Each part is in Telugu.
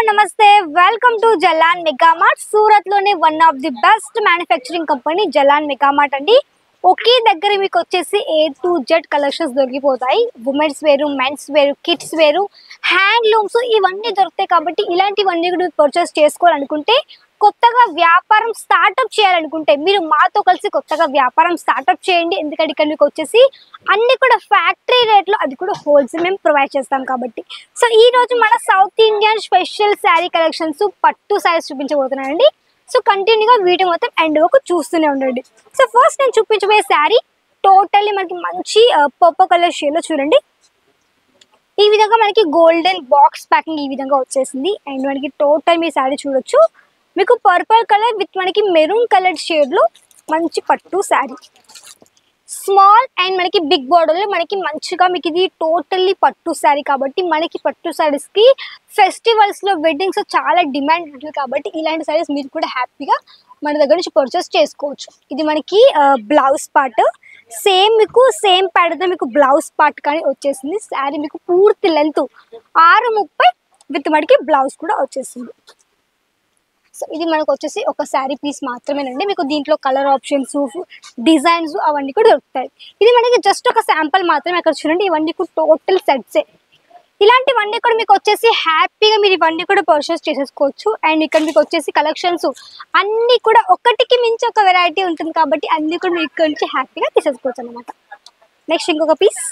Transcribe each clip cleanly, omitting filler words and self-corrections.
నమస్తే వెల్కమ్ టు జలాన్ మెగామార్ట్ సూరత్ లోనే one of the best manufacturing company Jalan Megamart అండి ఒకే దగ్గర మీకు వచ్చేసి A to Z కలెక్షన్స్ దొరికిపోతాయి ఉమెన్స్ వేరు మెన్స్ వేరు కిడ్స్ వేరు హ్యాండ్లూమ్స్ ఇవన్నీ దొరుకుతాయి కాబట్టి ఇలాంటివన్నీ కూడా పర్చేస్ చేసుకోవాలనుకుంటే కొత్తగా వ్యాపారం స్టార్ట్అప్ చేయాలనుకుంటే మీరు మాతో కలిసి కొత్తగా వ్యాపారం స్టార్ట్అప్ చేయండి ఎందుకంటే ఇక్కడ మీకు వచ్చేసి అన్ని కూడా ఫ్యాక్టరీ రేట్లో అది కూడా హోల్సేల్ మేము ప్రొవైడ్ చేస్తాం కాబట్టి సో ఈ రోజు మన south Indian special sari collections పట్టు శారీస్ చూపించబోతున్నానండి సో కంటిన్యూగా వీడియో మొత్తం ఎండ్ వరకు చూస్తూనే ఉండండి సో ఫస్ట్ నేను చూపించబోయే శారీ టోటల్లీ మనకి మంచి పర్పుల్ కలర్ షేడ్ లో చూడండి ఈ విధంగా మనకి గోల్డెన్ బాక్స్ ప్యాకింగ్ ఈ విధంగా వచ్చేసింది అండ్ మనకి టోటల్ మీ శారీ చూడొచ్చు మీకు పర్పుల్ కలర్ విత్ మనకి మెరూన్ కలర్ షేడ్ లో మంచి పట్టు శారీ స్మాల్ అండ్ మనకి బిగ్ బోర్డర్ లో మనకి మంచిగా మీకు ఇది టోటల్లీ పట్టు శారీ కాబట్టి మనకి పట్టు శారీస్ కి ఫెస్టివల్స్ లో వెడ్డింగ్స్ చాలా డిమాండ్ ఉంటుంది కాబట్టి ఇలాంటి శారీస్ మీరు కూడా హ్యాపీగా మన దగ్గర నుంచి పర్చేస్ చేసుకోవచ్చు ఇది మనకి బ్లౌజ్ పార్ట్ సేమ్ మీకు సేమ్ ప్యాటర్న్ మీకు బ్లౌజ్ పార్ట్ కానీ వచ్చేసింది శారీ మీకు పూర్తి లెంత్ 6:30 విత్ మనకి బ్లౌజ్ కూడా వచ్చేసింది సో ఇది మనకు వచ్చేసి ఒక శారీ పీస్ మాత్రమేనండి మీకు దీంట్లో కలర్ ఆప్షన్స్ డిజైన్స్ అవన్నీ కూడా దొరుకుతాయి ఇది మనకి జస్ట్ ఒక శాంపుల్ మాత్రమే అక్కడ చూడండి ఇవన్నీ కూడా టోటల్ సెట్సే ఇలాంటివన్నీ కూడా మీకు వచ్చేసి హ్యాపీగా మీరు ఇవన్నీ కూడా పర్చేస్ చేసేసుకోవచ్చు అండ్ ఇక్కడ మీకు వచ్చేసి కలెక్షన్స్ అన్నీ కూడా ఒకటికి మించి ఒక వెరైటీ ఉంటుంది కాబట్టి అన్నీ కూడా మీరు ఇక్కడ నుంచి హ్యాపీగా తీసేసుకోవచ్చు అనమాట నెక్స్ట్ ఇంకొక పీస్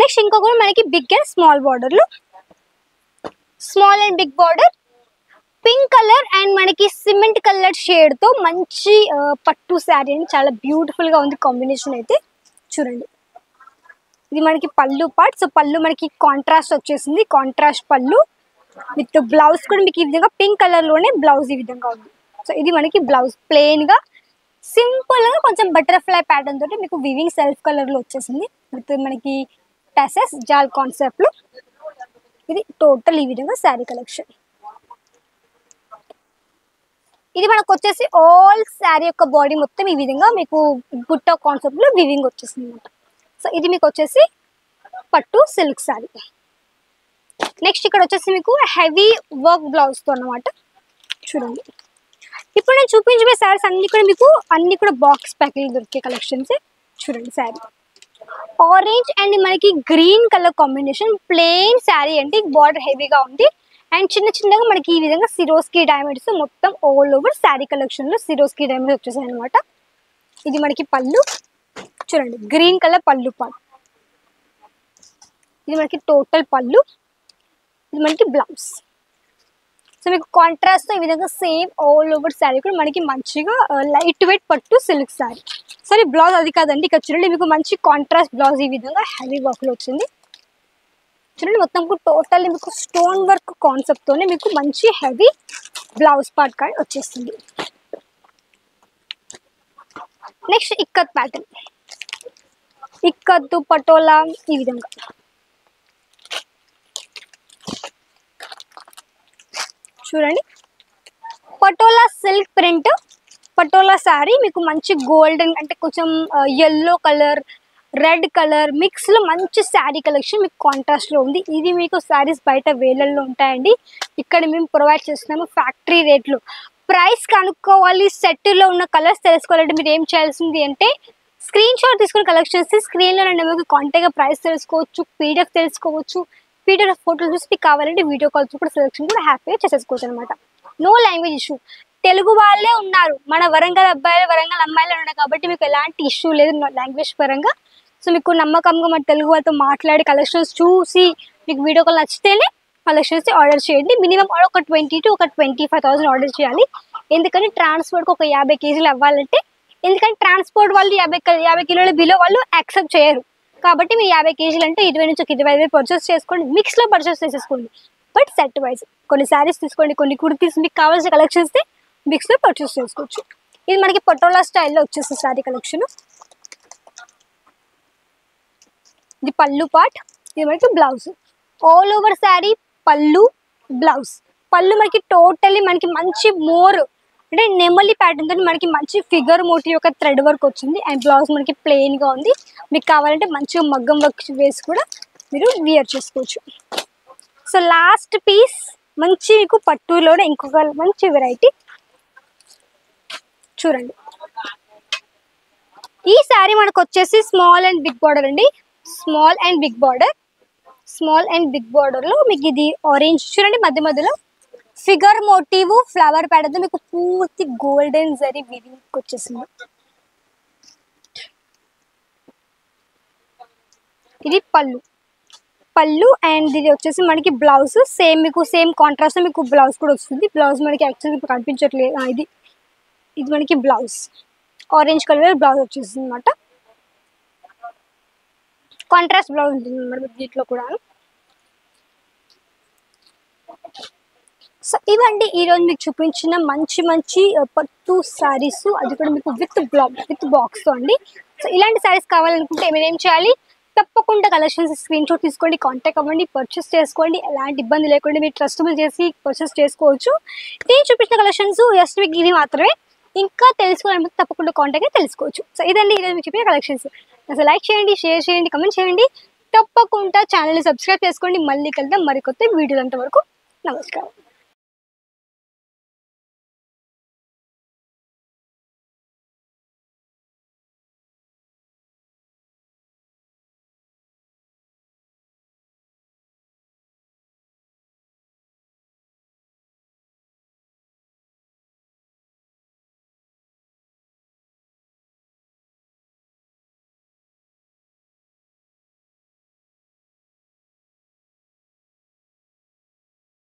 నెక్స్ట్ ఇంకొక మనకి బిగ్ అండ్ స్మాల్ బార్డర్లు small and big border pink colour and మనకి సిమెంట్ కలర్ షేడ్ తో మంచి పట్టు శారీ అని చాలా బ్యూటిఫుల్ గా ఉంది కాంబినేషన్ అయితే చూడండి ఇది మనకి పళ్ళు పార్ట్ సో పళ్ళు మనకి కాంట్రాస్ట్ వచ్చేసింది కాంట్రాస్ట్ పళ్ళు విత్ బ్లౌజ్ కూడా మీకు ఈ విధంగా పింక్ కలర్ లోనే బ్లౌజ్ ఈ విధంగా ఉంది సో ఇది మనకి బ్లౌజ్ ప్లెయిన్ గా సింపుల్ గా కొంచెం బటర్ఫ్లై ప్యాటర్న్ తోటి మీకు వివింగ్ సెల్ఫ్ కలర్ లో వచ్చేసింది విత్ మనకి టెసెస్ జాల్ కాన్సెప్ట్ లో ఇది టోటల్ ఈ విధంగా శారీ కలెక్షన్ ఇది మనకు వచ్చేసి ఆల్ శారీ యొక్క బాడీ మొత్తం ఈ విధంగా మీకు బుట్ట కాన్సెప్ట్ లో వివింగ్ వచ్చేసింది అనమాట సో ఇది మీకు వచ్చేసి పట్టు సిల్క్ శారీ నెక్స్ట్ ఇక్కడ వచ్చేసి మీకు హెవీ వర్క్ బ్లౌజ్ తో అనమాట చూడండి ఇప్పుడు నేను చూపించబోయే శారీస్ అన్ని కూడా బాక్స్ ప్యాకింగ్ దొరికే కలెక్షన్స్ చూడండి శారీ ఆరెంజ్ అండ్ మనకి green colour combination plain sari అంటే బార్డర్ హెవీగా ఉంది అండ్ చిన్న చిన్నగా మనకి ఈ విధంగా సిరోస్కి డైమండ్స్ మొత్తం ఆల్ ఓవర్ శారీ కలెక్షన్ లో సిరోస్కి డైమండ్స్ వచ్చేసాయి అనమాట ఇది మనకి పళ్ళు చూడండి గ్రీన్ కలర్ పళ్ళు పార్ట్ ఇది మనకి టోటల్ పళ్ళు ఇది మనకి బ్లౌజ్ సో మీకు కాంట్రాస్ట్ ఈ విధంగా సేమ్ ఆల్ ఓవర్ శారీ కూడా మనకి మంచిగా లైట్ వెయిట్ పట్టు సిల్క్ శారీ సరే బ్లౌజ్ అది కాదండి ఇక్కడ చూడండి మీకు మంచి కాంట్రాస్ట్ బ్లౌజ్ ఈ విధంగా హెవీ వర్క్ లో వచ్చింది చూడండి మొత్తం టోటల్లీ మీకు స్టోన్ వర్క్ కాన్సెప్ట్ తోనే మీకు మంచి హెవీ బ్లౌజ్ పార్ట్ కానీ వచ్చేస్తుంది నెక్స్ట్ ఇక్కత్ ప్యాటర్న్ ఇక్కత్తు పటోలా ఈ విధంగా చూడండి పటోలా సిల్క్ ప్రింట్ పటోలా శారీ మీకు మంచి గోల్డెన్ అంటే కొంచెం yellow colour red colour mix లో మంచి శారీ కలెక్షన్ మీకు కాంట్రాస్ట్ లో ఉంది ఇది మీకు శారీస్ బయట వేలల్లో ఉంటాయండి ఇక్కడ మేము ప్రొవైడ్ చేస్తున్నాము ఫ్యాక్టరీ రేట్లు ప్రైస్ కనుక్కోవాలి సెట్ లో ఉన్న కలర్స్ తెలుసుకోవాలంటే మీరు ఏం చేయాల్సింది అంటే స్క్రీన్ షాట్ తీసుకుని కలెక్షన్స్ స్క్రీన్ లో మీకు కాంటాక్ట్ గా ప్రైస్ తెలుసుకోవచ్చు పీడిఎఫ్ తెలుసుకోవచ్చు పీడిఎఫ్ ఫోటోలు చూసి మీకు కావాలంటే వీడియో కాల్స్ కూడా సెలెక్షన్ కూడా హ్యాపీగా చేసేసుకోవచ్చు అనమాట నో లాంగ్వేజ్ ఇష్యూ తెలుగు వాళ్ళే ఉన్నారు మన వరంగల్ అబ్బాయిలు వరంగల్ అమ్మాయిలు ఉన్నారు కాబట్టి మీకు ఎలాంటి ఇష్యూ లేదు లాంగ్వేజ్ పరంగా సో మీకు నమ్మకంగా మన తెలుగు వాళ్ళతో మాట్లాడి కలెక్షన్స్ చూసి మీకు వీడియో కాల్ నచ్చితేనే కలెక్షన్స్ ఆర్డర్ చేయండి మినిమం ఒక 20 to 25,000 ఆర్డర్ చేయాలి ఎందుకని ట్రాన్స్పోర్ట్కి ఒక 50 కేజీలు అవ్వాలంటే ఎందుకంటే ట్రాన్స్పోర్ట్ వాళ్ళు 50 కిలోల బిలో వాళ్ళు యాక్సెప్ట్ చేయరు కాబట్టి మీరు 50 కేజీలు అంటే 20 నుంచి 25,000 పర్చేస్ చేసుకోండి మిక్స్లో పర్చేస్ చేసేసుకోండి బట్ సెట్ వైజ్ కొన్ని శారీస్ తీసుకోండి కొన్ని కుర్తీస్ మీకు కావాల్సిన కలెక్షన్స్ మిక్స్లో పర్చేస్ చేసుకోవచ్చు ఇది మనకి పటోలా స్టైల్లో వచ్చేస్తుంది శారీ కలెక్షన్ ఇది పళ్ళు పార్ట్ ఇది మనకి బ్లౌజ్ ఆల్ ఓవర్ శారీ పళ్ళు బ్లౌజ్ పళ్ళు మనకి టోటల్లీ మనకి మంచి మోర్ అంటే నెమలి ప్యాటర్న్ తో మనకి మంచి ఫిగర్ మోటివ్ యొక్క థ్రెడ్ వర్క్ వచ్చింది అండ్ బ్లౌజ్ మనకి ప్లెయిన్ గా ఉంది మీకు కావాలంటే మంచిగా మగ్గం వర్క్ వేసి కూడా మీరు వియర్ చేసుకోవచ్చు సో లాస్ట్ పీస్ మంచి మీకు పట్టులోనే ఇంకొక మంచి వెరైటీ చూడండి. ఈ శారీ మనకు వచ్చేసి స్మాల్ అండ్ బిగ్ బార్డర్ అండి. Small and big border, small and big border లో మీకు ఇది ఆరెంజ్ చూడండి, మధ్య మధ్యలో ఫిగర్ మోటివ్ ఫ్లవర్ ప్యాటర్న్ మీకు పూర్తి గోల్డెన్ జరీ వీవింగ్ వచ్చేసింది. ఇది పళ్ళు, పళ్ళు అండ్ ఇది వచ్చేసి మనకి బ్లౌజ్ సేమ్ మీకు సేమ్ కాంట్రాస్ట్ మీకు బ్లౌజ్ కూడా వస్తుంది. బ్లౌజ్ మనకి యాక్చువల్గా ఇప్పుడు కనిపించట్లేదు, ఇది ఇది మనకి బ్లౌజ్ ఆరెంజ్ కలర్ బ్లౌజ్ వచ్చేసింది అనమాట. కాంట్రాస్ట్ బ్లౌజ్ ఉంటుంది అనమాట దీంట్లో కూడా. సో ఇవండి ఈరోజు మీకు చూపించిన మంచి మంచి పట్టు శారీస్, అది కూడా మీకు విత్ బాక్స్తో అండి. సో ఇలాంటి శారీస్ కావాలనుకుంటే మీరు ఏం చేయాలి, తప్పకుండా కలెక్షన్స్ స్క్రీన్ షాట్ తీసుకోండి, కాంటాక్ట్ అవ్వండి, పర్చేస్ చేసుకోండి. ఎలాంటి ఇబ్బంది లేకుండా మీరు ట్రస్టబుల్ చేసి పర్చేస్ చేసుకోవచ్చు. నేను చూపించిన కలెక్షన్స్ జస్ట్ మీకు ఇవి మాత్రమే, ఇంకా తెలుసుకోవాలంటే తప్పకుండా కాంటాక్ట్ అయి తెలుసుకోవచ్చు. సో ఇదండి ఈరోజు మీకు చెప్పిన కలెక్షన్స్. అసలు లైక్ చేయండి, షేర్ చేయండి, కమెంట్ చేయండి, తప్పకుండా ఛానల్ని సబ్స్క్రైబ్ చేసుకోండి. మళ్ళీ కలుద్దాం మరికొత్త వీడియోలు. అంతవరకు నమస్కారం.